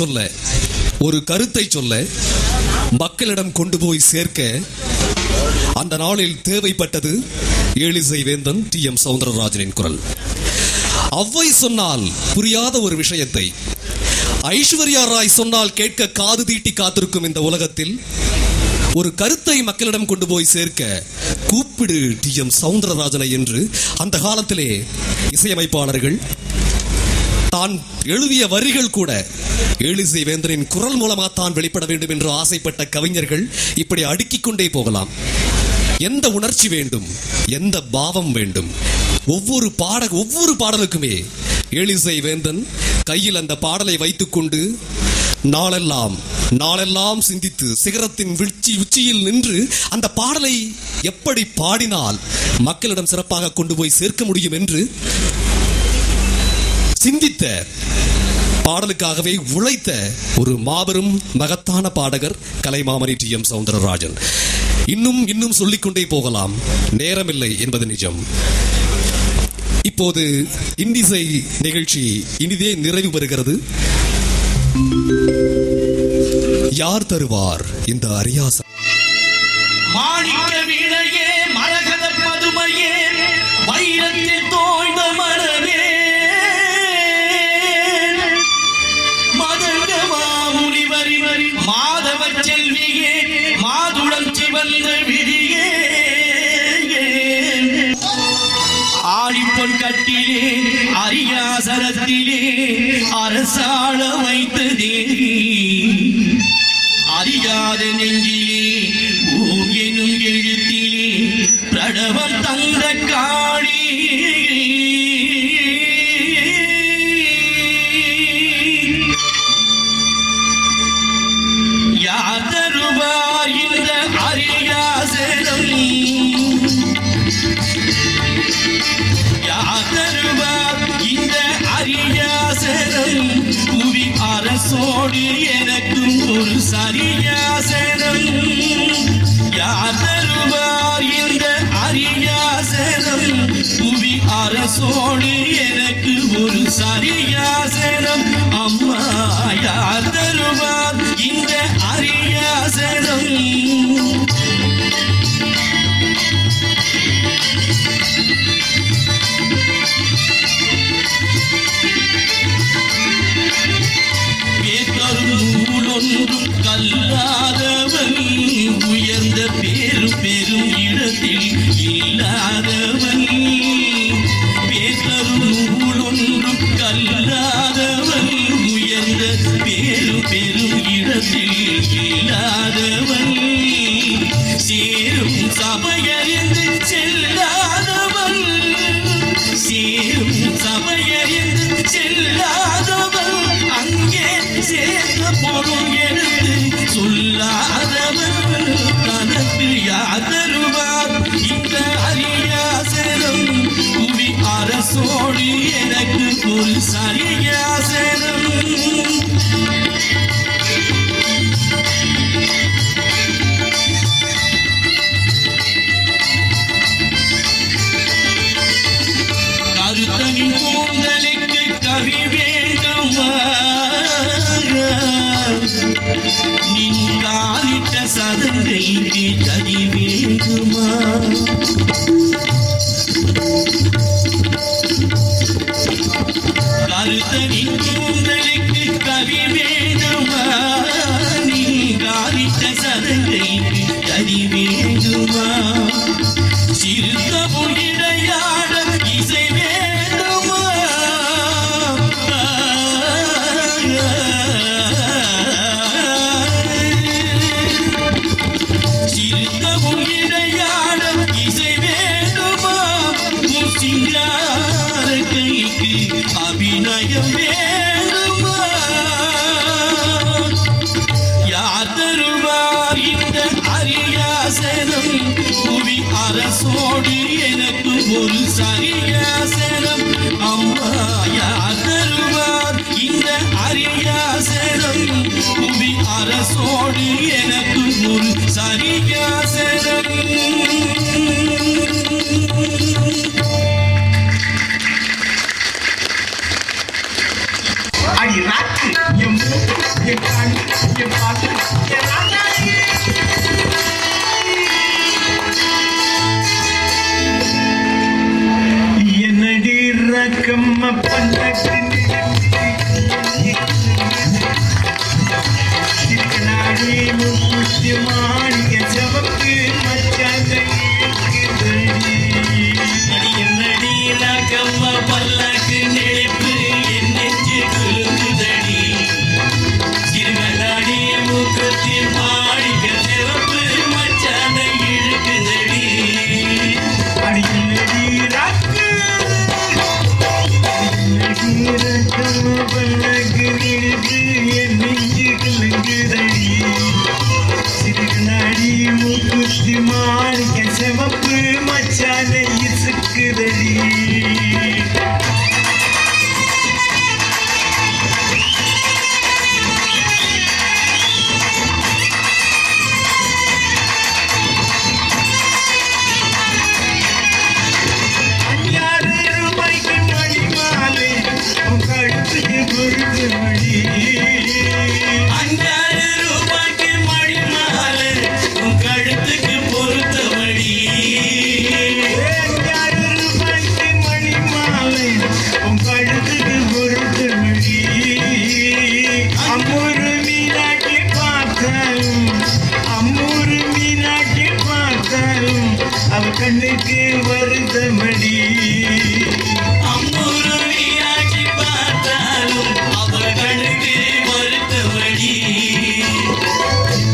சொல்ல, ஒரு கருத்தை சொல்ல, மக்களிடம் கொண்டு போய் சேர்க்க அந்த நாளில் தேவைப்பட்டது ஏழிசை வேந்தன் டி.எம். சௌந்தரராஜனின் குரல். அவ்வை சொன்னால் புரியாத ஒரு விஷயத்தை ஐஸ்வர்யா ராய் சொன்னால் கேட்க காது தீட்டி காத்திருக்கும் இந்த உலகத்தில் ஒரு கருத்தை மக்களிடம் கொண்டு போய் சேர்க்க கூப்பிடு டி.எம். சௌந்தரராஜனை என்று அந்த காலத்திலே இசையமைப்பாளர்கள் தான் எழுதிய வரிகள் கூட ஏழிசை வேந்தனின் குரல் மூலமாக தான் வெளிப்பட வேண்டும் என்று ஆசைப்பட்ட கவிஞர்கள் இப்படி அடுக்கிக் கொண்டே போகலாம். எந்த உணர்ச்சி வேண்டும், எந்த பாவம் வேண்டும், ஒவ்வொரு பாடலுக்குமே ஏழிசை வேந்தன் கையில் அந்த பாடலை வைத்துக் கொண்டு நாளெல்லாம் சிந்தித்து சிகரத்தின் உச்சியில் நின்று அந்த பாடலை எப்படி பாடினால் மக்களிடம் சிறப்பாக கொண்டு போய் சேர்க்க முடியும் என்று சிந்தித்த, பாடலுக்காகவே உழைத்த ஒரு மாபெரும் மகத்தான பாடகர் கலைமாமணி டி.எம். சௌந்தரராஜன். இன்னும் சொல்லிக்கொண்டே போகலாம், நேரமில்லை என்பது நிஜம். இப்போது இன்னிசை நிகழ்ச்சி இனிதே நிறைவு பெறுகிறது. யார் தருவார் இந்த அரியாசம்? மாணிக்க வீணையே, மரகத பதுமையே, வைரத்தில் தோய்ந்த மரமே, மதங்க மாமுனிவரி மாதவ செல்வியே, மாதுளம் சிவந்த விழியே, ஆழிப்பொன் கட்டிலே அரியாசனத்திலே அரசாள வைத்த தேவி, அறியாத நெஞ்சிலே ஓம் எனும் எழுத்திலே பிரணவம் தந்த காளி, யார் தருவார் இந்த அரியாசனம்? யார் தருவார் இந்த அரியாசனம்? புவி அரசோடு எனக்கும் ஒரு சரியாசனம். யார் தருவார் இந்த அரியாசனம்? புவி அரசோடு எனக்கு ஒரு சரியாசனம். அம்மா, யார் தருவார் இந்த அரியாசனம்? நூலொன்றும் கல்லாதவன், உயர்ந்த பெரும் இடத்தில் இல்லாதவன். பேசரும் நூலொன்றும் கல்லாதவன், உயர்ந்த பெரும் இடத்தில் இல்லாதவன். சேரும் சபையறிந்து செல்லாதவன், சேரும் சபையறிந்து செல்லாதவன், அங்கே சேர்ந்த பொருள் எடுத்து சொல்லாதவன். தனக்கு யார் தருவார் இந்த அரியாசனம்? புவி அரசோடு எனக்கு ஒரு சரியாசனம். கருத்தனின் கூந்தலுக்கு கவி வேண்டுமா? நீங்காலிட்ட சதங்கைக்கு கதி வேண்டுமா? கருத்தனின் கூந்தலுக்கு கவி வேண்டுமா? நீங்காலிட்ட சதங்கைக்கு கதி வேண்டுமா? சிறுத்த புகிடையாட இசை வேண்டுமா? சிறுத்த புகிடையாட இசை வேண்டுமா? சிங்கார கைக்கு அபிநயம் வேண்டுமா? யார் தருவார் இந்த அரியாசனம்? புவி அரசோடு எனக்கு ஒரு சரியாசனம். அம்மா, யார் தருவார் இந்த அரியாசனம்? புவி அரசோடு எனக்கு ஒரு சரியாசனம். அடி ராக்கு என்னடி ரக்கம்மா பல்லக்கு நாடி முக்குத்தி மாடிய சவக்கு மச்சான என்னடி ரக்கம்மா பல்லக்கு நெளிப்பு என் நெஞ்சு குலுங்குதடி சிறுகளாடி முக்குத்தி மாடிய சிவப்பு மச்சான இழுக்குதடி அடிக்கடி ராக்கு பல்லக்கு நெளிப்பு என் நெஞ்சு குலுங்குதடி சிறுகளாடி முக்குத்தி மாடிய சிவப்பு மச்சான இசுக்குதடி கண்ணுக்கு வருதமடி அம்முருவியாச்சி பார்த்தாலும் அவ கண்ணுக்கு வருத்தமடி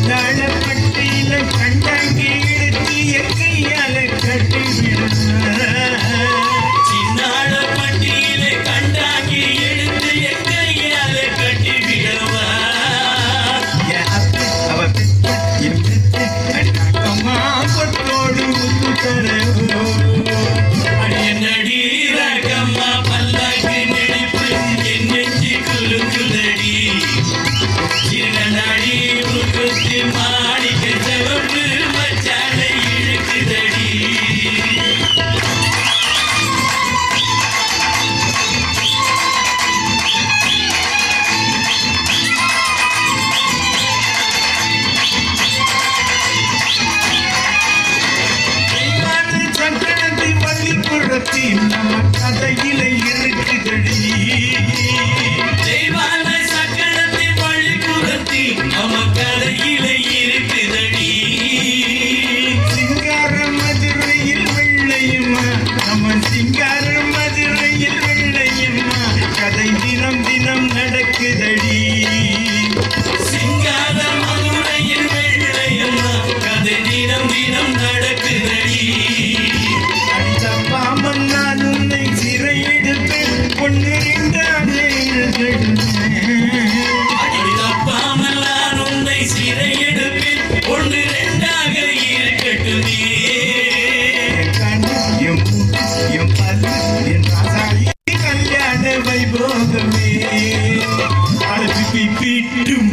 தாழப்பட்டியில கண்டாங்கி எடுத்திய கையால கட்டி சின்னாட பட்டியில கண்டாங்கி எடுத்து என் கையால கட்டி விடவா அவ அம்மா கொத்தோடு அடியனடி ரகம்மா பல்லாக்கு நெளிப்பு என் நெஞ்சு குலுக்குதடி சிறுகளாடி முக்குத்தி மாடிக்க சிவப்பு மச்சான இழுக்குதடி சக்கரத்தை பள்ளிப்புறத்தி நம்ம கதையில இருக்குதடி தெய்வான சக்கரத்தை பள்ளி குரத்தி நம்ம கதையில இருக்குதடி சிங்கார மதுரையில் வெள்ளையம்மா நம்ம சிங்கார மதுரையில் வெள்ளையம்மா கதை தினம் தினம் நடக்குதடி சிங்கார மதுரையில் வெள்ளையம்மா கதை தினம் தினம் நடக்குதடி அடித்தப்பாமன் நான் உன்னை சிறையெடுப்பேன் பொண்ணு ரெண்டாக தப்பாமல் நான் உன்னை சிறை எடுப்பேன் ஒன்று ரெண்டாக இருக்கட்டுமே கல்யாண வைபோகமே அழகு பீட்டும்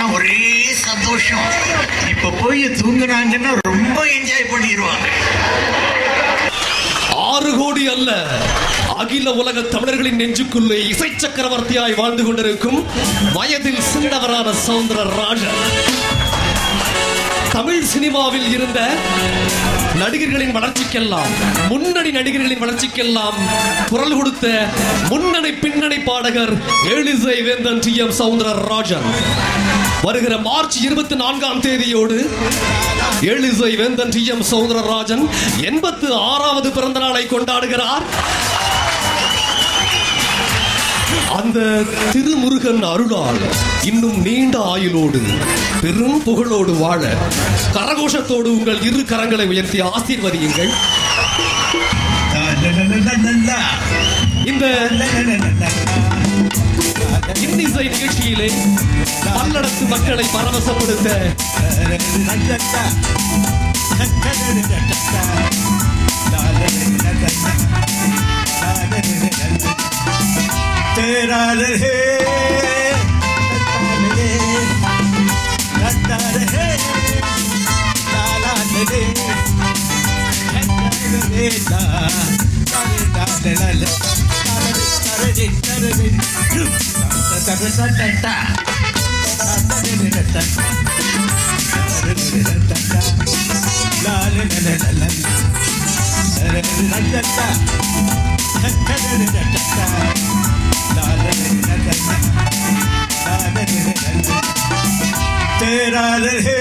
எல்லாம் ஒரே சந்தோஷம். இப்ப போய் தூங்குனாங்கன்னா ரொம்ப என்ஜாய் பண்ணிடுவாங்க. 6 கோடி அல்ல, அகில உலக தமிழர்களின் நெஞ்சுக்குள்ளே இசை சக்கரவர்த்தியாய் வாழ்ந்து கொண்டிருக்கும் வயதில் சின்னவரான சௌந்தரராஜன். தமிழ் சினிமாவில் இருந்த நடிகர்களின் வளர்ச்சிக்கெல்லாம், முன்னணி நடிகர்களின் வளர்ச்சிக்கெல்லாம் குரல் கொடுத்த முன்னணி பின்னணி பாடகர் எழிசை வேந்தன் TM சௌந்தரராஜன். வருகிற மார்ச் 24ஆம் தேதியோடு எழிசை வேந்தன் TM சௌந்தரராஜன் 86வது பிறந்த நாளை கொண்டாடுகிறார். அந்த திருமுருகன் அருளால் இன்னும் நீண்ட ஆயுளோடு பெரும் புகழோடு வாழ கரகோஷத்தோடு உங்கள் இரு கரங்களை உயர்த்தி ஆசீர்வதியுங்கள். இந்த இன்னிசை நிகழ்ச்சியிலே பல்லடத்து மக்களை பரவசப்படுத்த तेरा रहे तेरा रहे तेरा रहे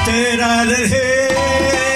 तेरा रहे